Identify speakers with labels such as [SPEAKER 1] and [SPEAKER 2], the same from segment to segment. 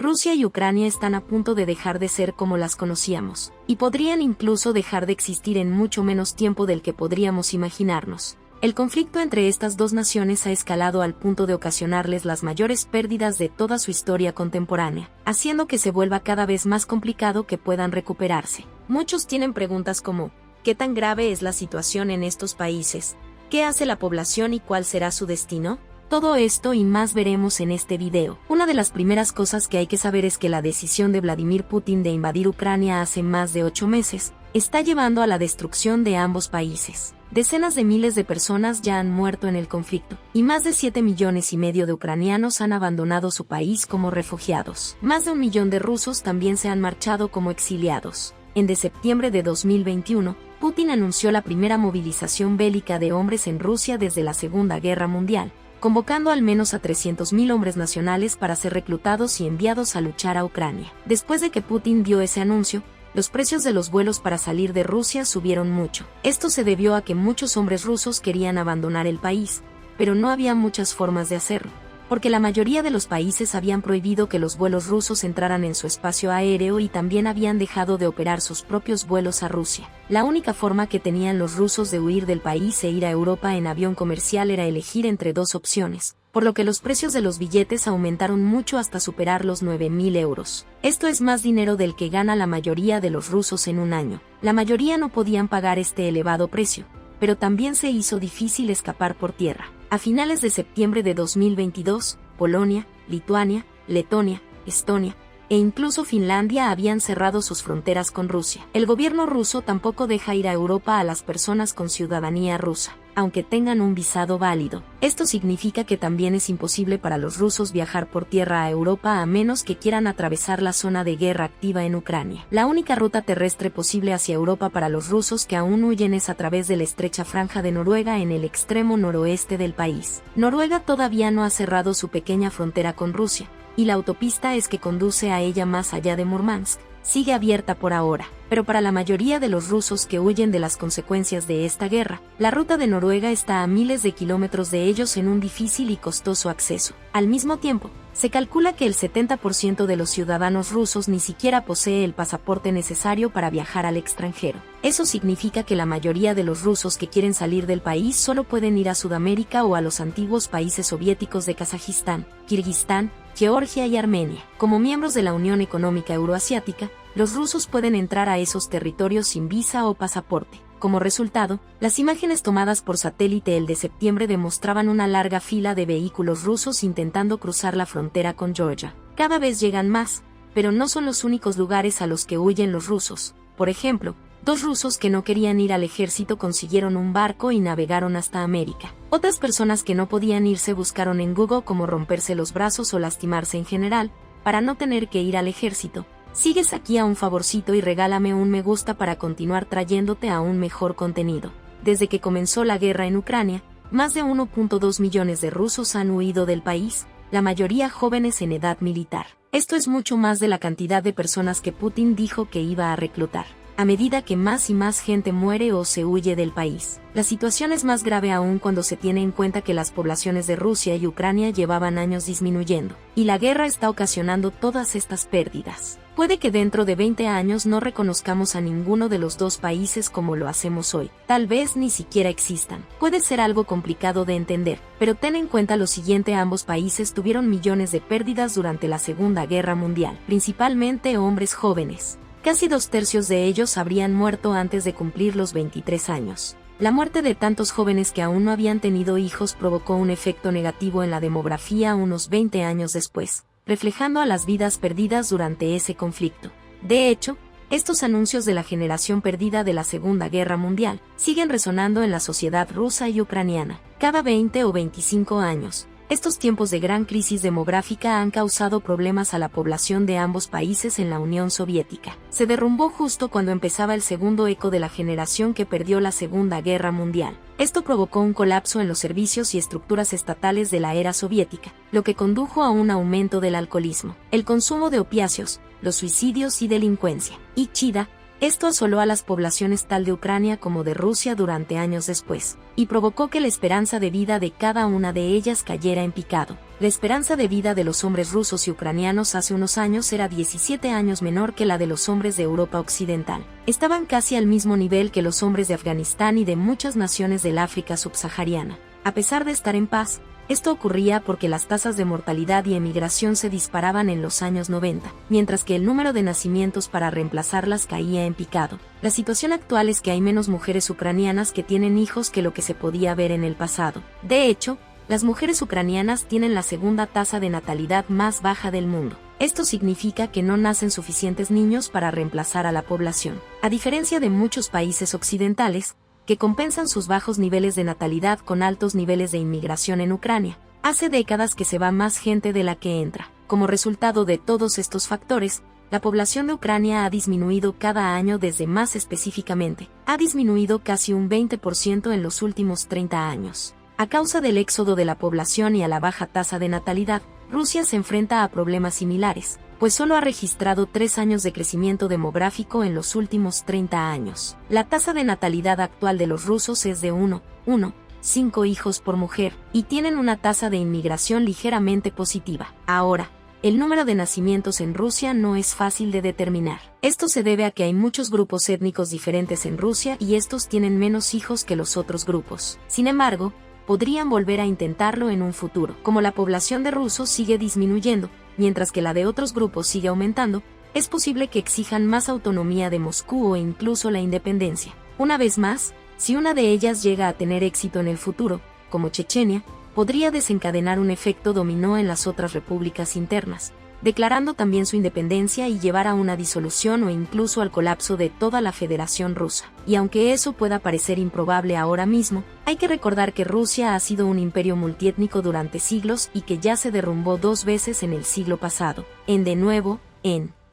[SPEAKER 1] Rusia y Ucrania están a punto de dejar de ser como las conocíamos, y podrían incluso dejar de existir en mucho menos tiempo del que podríamos imaginarnos. El conflicto entre estas dos naciones ha escalado al punto de ocasionarles las mayores pérdidas de toda su historia contemporánea, haciendo que se vuelva cada vez más complicado que puedan recuperarse. Muchos tienen preguntas como, ¿qué tan grave es la situación en estos países? ¿Qué hace la población y cuál será su destino? Todo esto y más veremos en este video. Una de las primeras cosas que hay que saber es que la decisión de Vladimir Putin de invadir Ucrania hace más de 8 meses, está llevando a la destrucción de ambos países. Decenas de miles de personas ya han muerto en el conflicto, y más de 7,5 millones de ucranianos han abandonado su país como refugiados. Más de 1 millón de rusos también se han marchado como exiliados. En septiembre de 2021, Putin anunció la primera movilización bélica de hombres en Rusia desde la Segunda Guerra Mundial, convocando al menos a 300,000 hombres nacionales para ser reclutados y enviados a luchar a Ucrania. Después de que Putin dio ese anuncio, los precios de los vuelos para salir de Rusia subieron mucho. Esto se debió a que muchos hombres rusos querían abandonar el país, pero no había muchas formas de hacerlo, porque la mayoría de los países habían prohibido que los vuelos rusos entraran en su espacio aéreo y también habían dejado de operar sus propios vuelos a Rusia. La única forma que tenían los rusos de huir del país e ir a Europa en avión comercial era elegir entre dos opciones, por lo que los precios de los billetes aumentaron mucho hasta superar los 9,000 euros. Esto es más dinero del que gana la mayoría de los rusos en un año. La mayoría no podían pagar este elevado precio, pero también se hizo difícil escapar por tierra. A finales de septiembre de 2022, Polonia, Lituania, Letonia, Estonia e incluso Finlandia habían cerrado sus fronteras con Rusia. El gobierno ruso tampoco deja ir a Europa a las personas con ciudadanía rusa, aunque tengan un visado válido. Esto significa que también es imposible para los rusos viajar por tierra a Europa a menos que quieran atravesar la zona de guerra activa en Ucrania. La única ruta terrestre posible hacia Europa para los rusos que aún huyen es a través de la estrecha franja de Noruega en el extremo noroeste del país. Noruega todavía no ha cerrado su pequeña frontera con Rusia, y la autopista que conduce a ella más allá de Murmansk sigue abierta por ahora. Pero para la mayoría de los rusos que huyen de las consecuencias de esta guerra, la ruta de Noruega está a miles de kilómetros de ellos en un difícil y costoso acceso. Al mismo tiempo, se calcula que el 70% de los ciudadanos rusos ni siquiera posee el pasaporte necesario para viajar al extranjero. Eso significa que la mayoría de los rusos que quieren salir del país solo pueden ir a Sudamérica o a los antiguos países soviéticos de Kazajistán, Kirguistán, Georgia y Armenia. Como miembros de la Unión Económica Euroasiática, los rusos pueden entrar a esos territorios sin visa o pasaporte. Como resultado, las imágenes tomadas por satélite el de septiembre demostraban una larga fila de vehículos rusos intentando cruzar la frontera con Georgia. Cada vez llegan más, pero no son los únicos lugares a los que huyen los rusos. Por ejemplo, 2 rusos que no querían ir al ejército consiguieron un barco y navegaron hasta América. Otras personas que no podían irse buscaron en Google cómo romperse los brazos o lastimarse en general, para no tener que ir al ejército. Sigues aquí a un favorcito y regálame un me gusta para continuar trayéndote aún mejor contenido. Desde que comenzó la guerra en Ucrania, más de 1,2 millones de rusos han huido del país, la mayoría jóvenes en edad militar. Esto es mucho más de la cantidad de personas que Putin dijo que iba a reclutar. A medida que más y más gente muere o se huye del país, la situación es más grave aún cuando se tiene en cuenta que las poblaciones de Rusia y Ucrania llevaban años disminuyendo, y la guerra está ocasionando todas estas pérdidas. Puede que dentro de 20 años no reconozcamos a ninguno de los dos países como lo hacemos hoy, tal vez ni siquiera existan. Puede ser algo complicado de entender, pero ten en cuenta lo siguiente: ambos países tuvieron millones de pérdidas durante la Segunda Guerra Mundial, principalmente hombres jóvenes. Casi 2/3 de ellos habrían muerto antes de cumplir los 23 años. La muerte de tantos jóvenes que aún no habían tenido hijos provocó un efecto negativo en la demografía unos 20 años después, reflejando a las vidas perdidas durante ese conflicto. De hecho, estos anuncios de la generación perdida de la Segunda Guerra Mundial siguen resonando en la sociedad rusa y ucraniana. Cada 20 o 25 años, estos tiempos de gran crisis demográfica han causado problemas a la población de ambos países en la Unión Soviética. Se derrumbó justo cuando empezaba el segundo eco de la generación que perdió la Segunda Guerra Mundial. Esto provocó un colapso en los servicios y estructuras estatales de la era soviética, lo que condujo a un aumento del alcoholismo, el consumo de opiáceos, los suicidios y delincuencia. Y Chida, Esto asoló a las poblaciones tal de Ucrania como de Rusia durante años después, y provocó que la esperanza de vida de cada una de ellas cayera en picado. La esperanza de vida de los hombres rusos y ucranianos hace unos años era 17 años menor que la de los hombres de Europa Occidental. Estaban casi al mismo nivel que los hombres de Afganistán y de muchas naciones del África subsahariana. A pesar de estar en paz, esto ocurría porque las tasas de mortalidad y emigración se disparaban en los años 90, mientras que el número de nacimientos para reemplazarlas caía en picado. La situación actual es que hay menos mujeres ucranianas que tienen hijos que lo que se podía ver en el pasado. De hecho, las mujeres ucranianas tienen la segunda tasa de natalidad más baja del mundo. Esto significa que no nacen suficientes niños para reemplazar a la población. A diferencia de muchos países occidentales, que compensan sus bajos niveles de natalidad con altos niveles de inmigración en Ucrania. Hace décadas que se va más gente de la que entra. Como resultado de todos estos factores, la población de Ucrania ha disminuido cada año más específicamente, ha disminuido casi un 20% en los últimos 30 años. A causa del éxodo de la población y a la baja tasa de natalidad, Rusia se enfrenta a problemas similares, pues solo ha registrado 3 años de crecimiento demográfico en los últimos 30 años. La tasa de natalidad actual de los rusos es de 1,5 hijos por mujer, y tienen una tasa de inmigración ligeramente positiva. Ahora, el número de nacimientos en Rusia no es fácil de determinar. Esto se debe a que hay muchos grupos étnicos diferentes en Rusia y estos tienen menos hijos que los otros grupos. Sin embargo, podrían volver a intentarlo en un futuro. Como la población de rusos sigue disminuyendo, mientras que la de otros grupos sigue aumentando, es posible que exijan más autonomía de Moscú o incluso la independencia. Una vez más, si una de ellas llega a tener éxito en el futuro, como Chechenia, podría desencadenar un efecto dominó en las otras repúblicas internas, declarando también su independencia y llevar a una disolución o incluso al colapso de toda la Federación Rusa. Y aunque eso pueda parecer improbable ahora mismo, hay que recordar que Rusia ha sido un imperio multiétnico durante siglos y que ya se derrumbó 2 veces en el siglo pasado.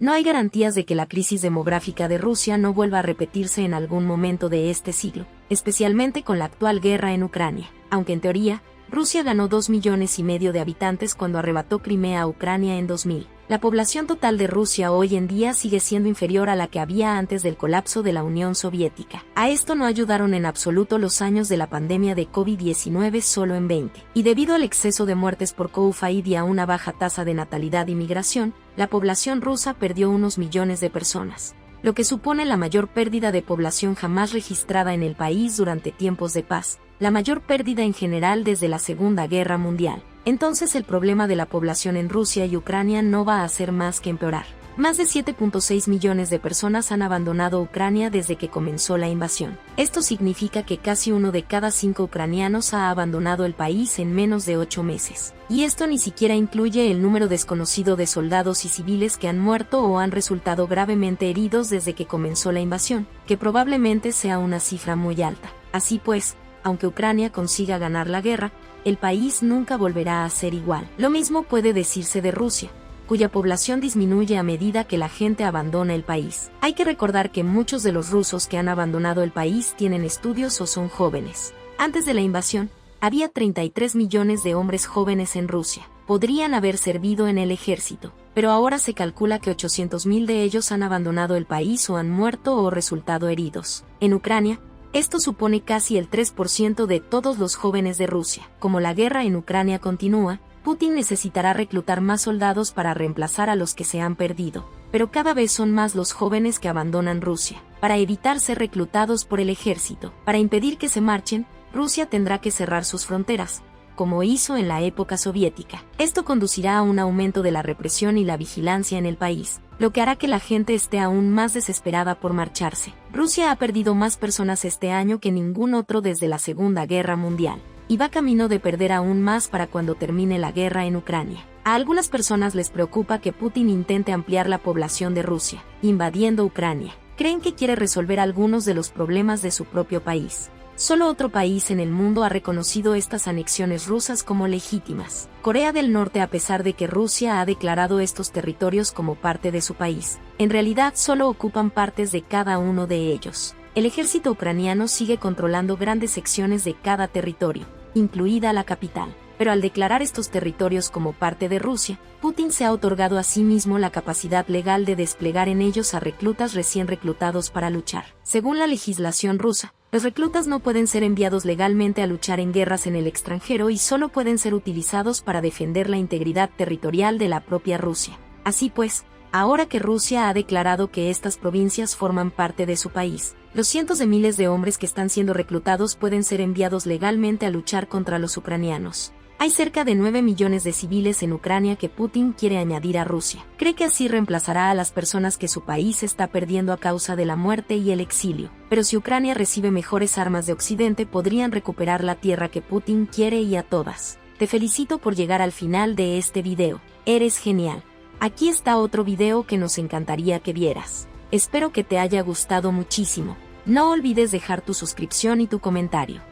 [SPEAKER 1] No hay garantías de que la crisis demográfica de Rusia no vuelva a repetirse en algún momento de este siglo, especialmente con la actual guerra en Ucrania, aunque en teoría, Rusia ganó 2,5 millones de habitantes cuando arrebató Crimea a Ucrania en 2000. La población total de Rusia hoy en día sigue siendo inferior a la que había antes del colapso de la Unión Soviética. A esto no ayudaron en absoluto los años de la pandemia de COVID-19 solo en 20. Y debido al exceso de muertes por COVID y a una baja tasa de natalidad y migración, la población rusa perdió unos millones de personas, lo que supone la mayor pérdida de población jamás registrada en el país durante tiempos de paz, la mayor pérdida en general desde la Segunda Guerra Mundial. Entonces el problema de la población en Rusia y Ucrania no va a hacer más que empeorar. Más de 7,6 millones de personas han abandonado Ucrania desde que comenzó la invasión. Esto significa que casi 1 de cada 5 ucranianos ha abandonado el país en menos de 8 meses. Y esto ni siquiera incluye el número desconocido de soldados y civiles que han muerto o han resultado gravemente heridos desde que comenzó la invasión, que probablemente sea una cifra muy alta. Así pues, aunque Ucrania consiga ganar la guerra, el país nunca volverá a ser igual. Lo mismo puede decirse de Rusia, cuya población disminuye a medida que la gente abandona el país. Hay que recordar que muchos de los rusos que han abandonado el país tienen estudios o son jóvenes. Antes de la invasión, había 33 millones de hombres jóvenes en Rusia. Podrían haber servido en el ejército, pero ahora se calcula que 800,000 de ellos han abandonado el país o han muerto o resultado heridos. En Ucrania, esto supone casi el 3% de todos los jóvenes de Rusia. Como la guerra en Ucrania continúa, Putin necesitará reclutar más soldados para reemplazar a los que se han perdido, pero cada vez son más los jóvenes que abandonan Rusia. Para evitar ser reclutados por el ejército, para impedir que se marchen, Rusia tendrá que cerrar sus fronteras, como hizo en la época soviética. Esto conducirá a un aumento de la represión y la vigilancia en el país, lo que hará que la gente esté aún más desesperada por marcharse. Rusia ha perdido más personas este año que ningún otro desde la Segunda Guerra Mundial, y va camino de perder aún más para cuando termine la guerra en Ucrania. A algunas personas les preocupa que Putin intente ampliar la población de Rusia, invadiendo Ucrania. Creen que quiere resolver algunos de los problemas de su propio país. Solo otro país en el mundo ha reconocido estas anexiones rusas como legítimas: Corea del Norte, a pesar de que Rusia ha declarado estos territorios como parte de su país. En realidad solo ocupan partes de cada uno de ellos. El ejército ucraniano sigue controlando grandes secciones de cada territorio, incluida la capital. Pero al declarar estos territorios como parte de Rusia, Putin se ha otorgado a sí mismo la capacidad legal de desplegar en ellos a reclutas recién reclutados para luchar. Según la legislación rusa, los reclutas no pueden ser enviados legalmente a luchar en guerras en el extranjero y solo pueden ser utilizados para defender la integridad territorial de la propia Rusia. Así pues, ahora que Rusia ha declarado que estas provincias forman parte de su país, los cientos de miles de hombres que están siendo reclutados pueden ser enviados legalmente a luchar contra los ucranianos. Hay cerca de 9 millones de civiles en Ucrania que Putin quiere añadir a Rusia. Cree que así reemplazará a las personas que su país está perdiendo a causa de la muerte y el exilio. Pero si Ucrania recibe mejores armas de Occidente, podrían recuperar la tierra que Putin quiere y a todas. Te felicito por llegar al final de este video. Eres genial. Aquí está otro video que nos encantaría que vieras. Espero que te haya gustado muchísimo. No olvides dejar tu suscripción y tu comentario.